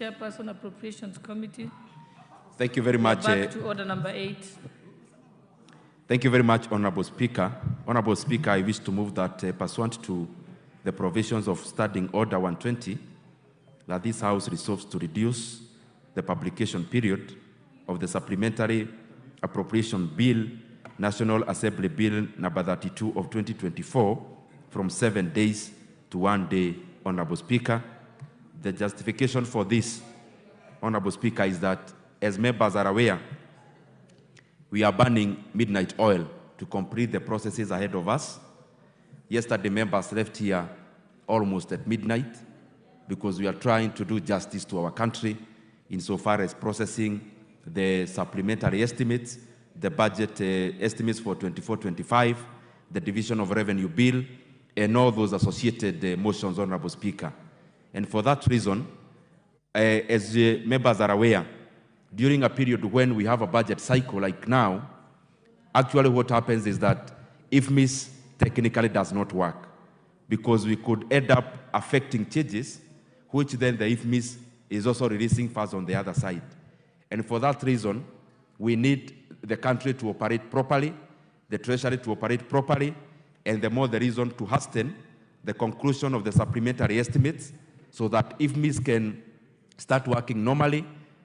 Chairperson, Appropriations Committee. Thank you very much. Back to order number 8. Thank you very much, Honorable Speaker. Honorable Speaker, I wish to move that pursuant to the provisions of Standing Order 120, that this House resolves to reduce the publication period of the Supplementary Appropriation Bill, National Assembly Bill number 32 of 2024, from 7 days to 1 day, Honorable Speaker. The justification for this, Honorable Speaker, is that, as members are aware, we are burning midnight oil to complete the processes ahead of us. Yesterday, members left here almost at midnight because we are trying to do justice to our country insofar as processing the supplementary estimates, the budget estimates for 24-25, the division of revenue bill, and all those associated motions, Honorable Speaker. And for that reason, as members are aware, during a period when we have a budget cycle like now, actually what happens is that IFMIS technically does not work because we could end up affecting changes, which then the IFMIS is also releasing funds on the other side. And for that reason, we need the country to operate properly, the Treasury to operate properly, and the more the reason to hasten the conclusion of the supplementary estimates so that IFMIS can start working normally,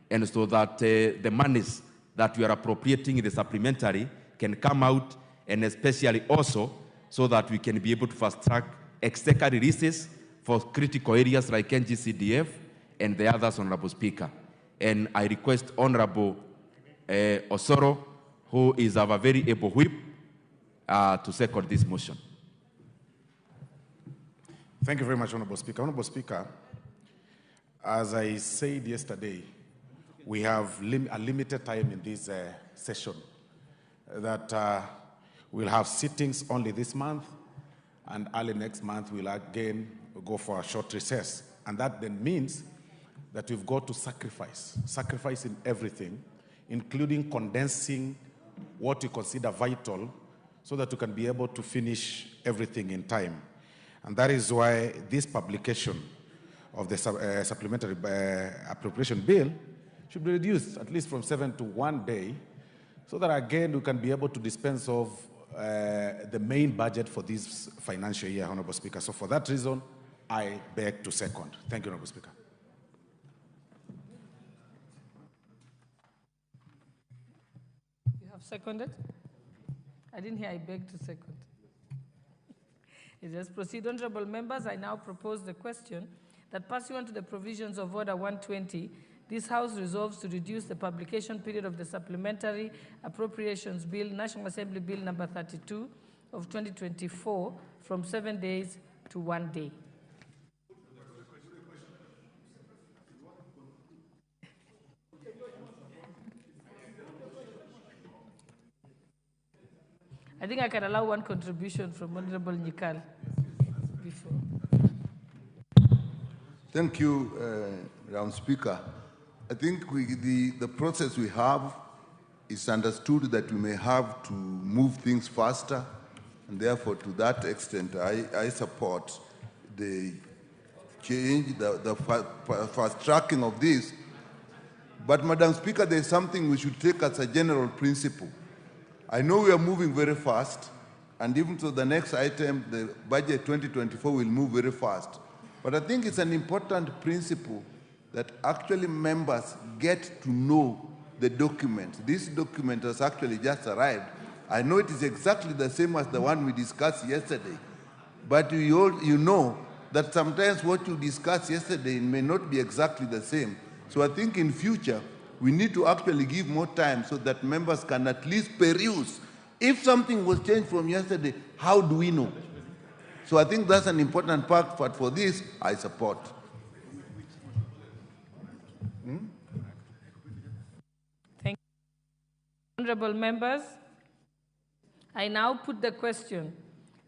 and so that the monies that we are appropriating in the supplementary can come out, and especially also so that we can be able to fast-track exchequer releases for critical areas like NGCDF and the others, Honorable Speaker. And I request Honorable Osoro, who is our very able whip, to second this motion. Thank you very much, Honorable Speaker. Honorable Speaker, as I said yesterday, we have a limited time in this session, that we'll have sittings only this month, and early next month we'll again go for a short recess. And that then means that we've got to sacrifice in everything, including condensing what we consider vital so that we can be able to finish everything in time. And that is why this publication of the supplementary appropriation bill should be reduced at least from 7 to 1 day, so that again we can be able to dispense of the main budget for this financial year, Honorable Speaker. So for that reason, I beg to second. Thank you, Honorable Speaker. You have seconded? I didn't hear I beg to second. Let us proceed. Honorable members, I now propose the question that pursuant to the provisions of Order 120, this House resolves to reduce the publication period of the Supplementary Appropriations Bill, National Assembly Bill number 32 of 2024, from 7 days to 1 day. I think I can allow one contribution from Honorable Nyikal before. Thank you, Madam Speaker. I think the process we have is understood that we may have to move things faster, and therefore, to that extent, I support the change, the fast tracking of this. But, Madam Speaker, there's something we should take as a general principle. I know we are moving very fast, and even to the next item, the budget 2024 will move very fast. But I think it's an important principle that actually members get to know the document. This document has actually just arrived. I know it is exactly the same as the one we discussed yesterday, but you know that sometimes what you discussed yesterday may not be exactly the same. So I think in future, we need to actually give more time so that members can at least peruse. If something was changed from yesterday, how do we know? So I think that's an important part, but for this, I support. Thank you. Honorable members, I now put the question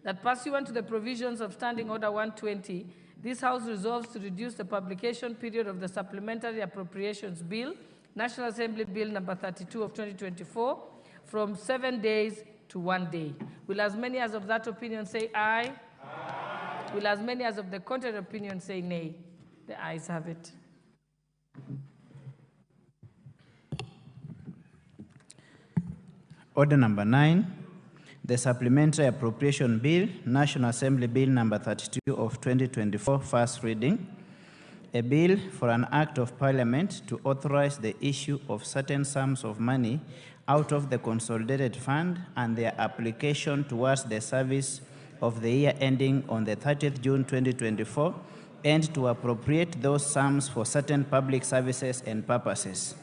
that pursuant to the provisions of Standing Order 120, this House resolves to reduce the publication period of the Supplementary Appropriations Bill, National Assembly Bill number 32 of 2024, from 7 days to 1 day. Will as many as of that opinion say aye? Aye. Will as many as of the contrary opinion say nay? The ayes have it. Order number 9, the Supplementary Appropriation Bill, National Assembly Bill number 32 of 2024, first reading. A bill for an act of parliament to authorize the issue of certain sums of money out of the consolidated fund and their application towards the service of the year ending on the 30th June 2024, and to appropriate those sums for certain public services and purposes.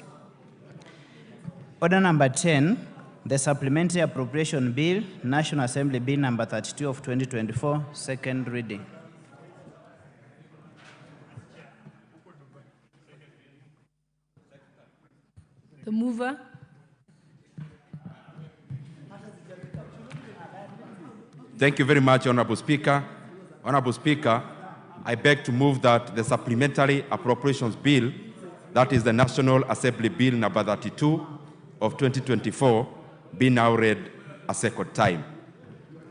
Order number 10, the Supplementary Appropriation Bill, National Assembly Bill number 32 of 2024, second reading. The mover. Thank you very much, Honorable Speaker. Honorable Speaker, I beg to move that the Supplementary Appropriations Bill, that is the National Assembly Bill number 32 of 2024, be now read a second time.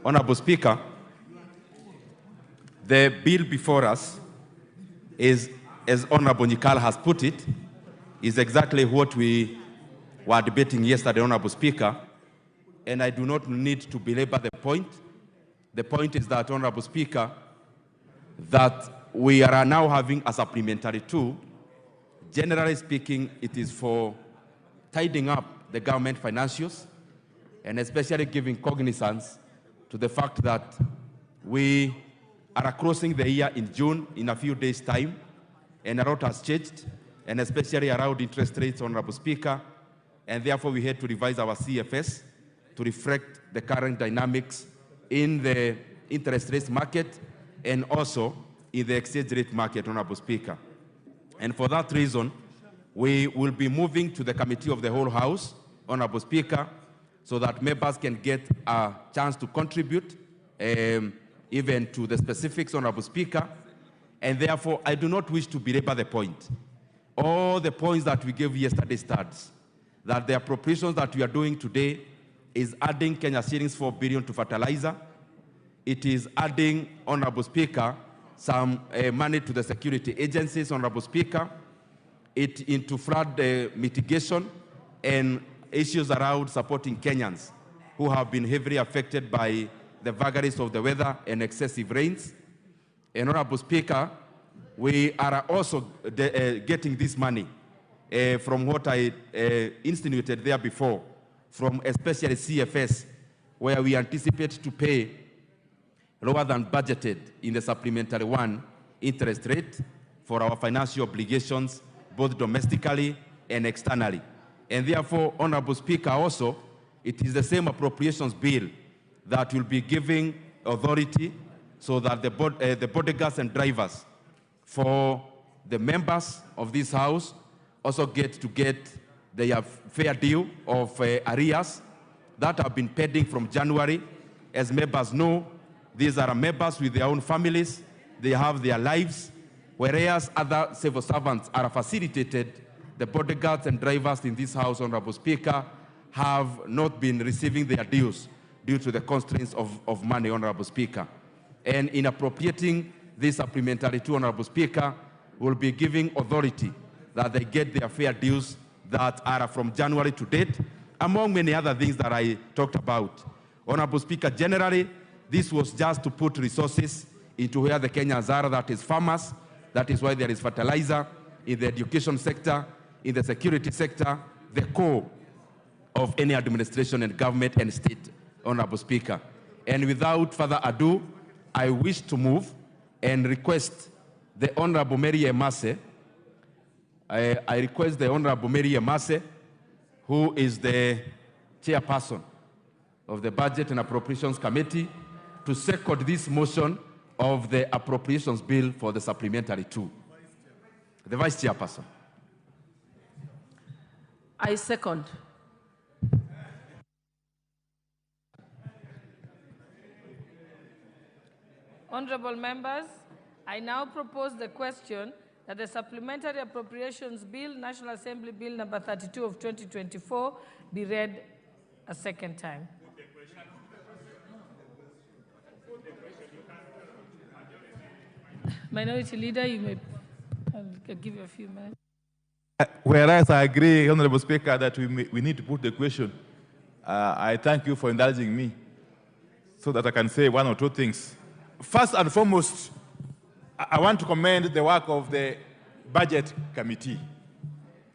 Honorable Speaker, the bill before us is, as Honorable Nyikal has put it, is exactly what we were debating yesterday, Honorable Speaker, and I do not need to belabor the point. The point is that, Honorable Speaker, that we are now having a supplementary tool. Generally speaking, it is for tidying up the government financials, and especially giving cognizance to the fact that we are crossing the year in June in a few days' time, and a lot has changed, and especially around interest rates, Honorable Speaker, and therefore we had to revise our CFS to reflect the current dynamics in the interest rate market and also in the exchange rate market, Honorable Speaker. And for that reason, we will be moving to the Committee of the Whole House, Honorable Speaker, so that members can get a chance to contribute even to the specifics, Honorable Speaker. And therefore, I do not wish to belabor the point. All the points that we gave yesterday starts, that the appropriations that we are doing today is adding Kenya shillings 4 billion to fertilizer. It is adding, Honorable Speaker, some money to the security agencies, Honorable Speaker, it into flood mitigation and issues around supporting Kenyans who have been heavily affected by the vagaries of the weather and excessive rains. And Honorable Speaker, we are also getting this money from what I insinuated there before, from especially CFS, where we anticipate to pay lower than budgeted in the supplementary one interest rate for our financial obligations, both domestically and externally. And therefore, Honorable Speaker, also, it is the same appropriations bill that will be giving authority so that the bodyguards and drivers for the members of this House also get their fair deal of arrears that have been pending from January. As members know, these are members with their own families. They have their lives, whereas other civil servants are facilitated. The bodyguards and drivers in this House, Honorable Speaker, have not been receiving their dues due to the constraints of money, Honorable Speaker. And in appropriating this supplementary to, Honorable Speaker, will be giving authority that they get their fair dues that are from January to date, among many other things that I talked about. Honorable Speaker, generally, this was just to put resources into where the Kenyans are, that is farmers. That is why there is fertilizer in the education sector, in the security sector, the core of any administration and government and state, Honorable Speaker. And without further ado, I wish to move and request the Honorable Mary Emase. I request the Honorable Mary Emase, who is the chairperson of the Budget and Appropriations Committee, to second this motion of the appropriations bill for the supplementary too. The Vice Chairperson. I second. Honorable members, I now propose the question that the Supplementary Appropriations Bill, National Assembly Bill number 32 of 2024, be read a second time. Minority Leader, you may give you a few minutes. Whereas I agree, Honorable Speaker, that we need to put the question I thank you for indulging me so that I can say one or two things. First and foremost, I want to commend the work of the Budget Committee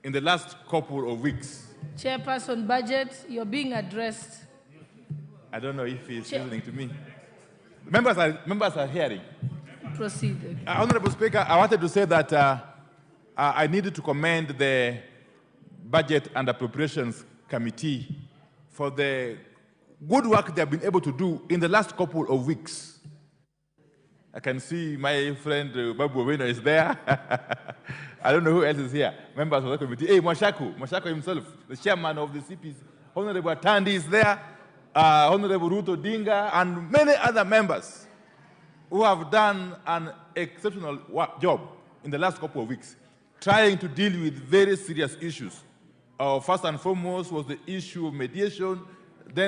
in the last couple of weeks. Chairperson, Budget, you're being addressed. I don't know if he's listening to me. Members are hearing. Proceed. Honorable Speaker, I wanted to say that I needed to commend the Budget and Appropriations Committee for the good work they have been able to do in the last couple of weeks. I can see my friend Babu Owino is there. I don't know who else is here. Members of the committee. Hey, Mwashako himself, the chairman of the CPC. Honorable Atandi is there. Honorable Ruto Dinga, and many other members who have done an exceptional job in the last couple of weeks, trying to deal with very serious issues. First and foremost was the issue of mediation, then